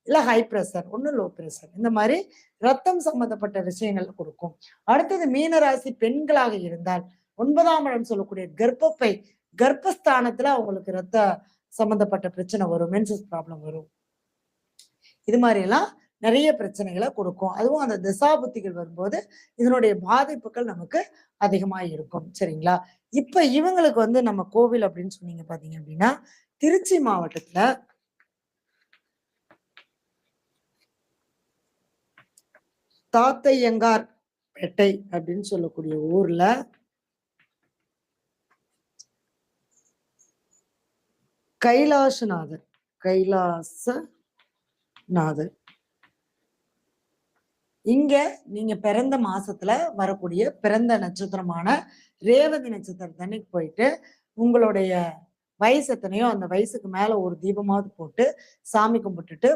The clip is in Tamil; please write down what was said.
இல்ல ஹை பிரஷர், ஒண்ணு லோ பிரஷர். இந்த மாதிரி ரத்தம் சம்பந்தப்பட்ட விஷயங்கள் கொடுக்கும். அடுத்தது மீனராசி பெண்களாக இருந்தால் 9ஆம் இடம் சொல்லக்கூடிய கர்ப்பப்பை, கர்ப்பஸ்தானத்துல அவங்களுக்கு ரத்த சம்பந்தப்பட்ட பிரச்சனை வரும், மென்சஸ் ப்ராப்ளம் வரும். இது மாதிரி எல்லாம் நிறைய பிரச்சனைகளை கொடுக்கும். அதுவும் அந்த திசாபுத்திகள் வரும்போது இதனுடைய பாதிப்புகள் நமக்கு அதிகமா இருக்கும். சரிங்களா? இப்ப இவங்களுக்கு வந்து நம்ம கோவில் அப்படின்னு சொன்னீங்க பாத்தீங்க அப்படின்னா, திருச்சி மாவட்டத்துல தாத்தையங்கார் பேட்டை அப்படின்னு சொல்லக்கூடிய ஊர்ல கைலாசநாதர் இங்க நீங்க பிறந்த மாசத்துல வரக்கூடிய பிறந்த நட்சத்திரமான ரேவதி நட்சத்திரத்தன்னைக்கு போயிட்டு உங்களுடைய வயசு எத்தனையோ அந்த வயசுக்கு மேல ஒரு தீபமாவது போட்டு சாமி கும்பிட்டுட்டு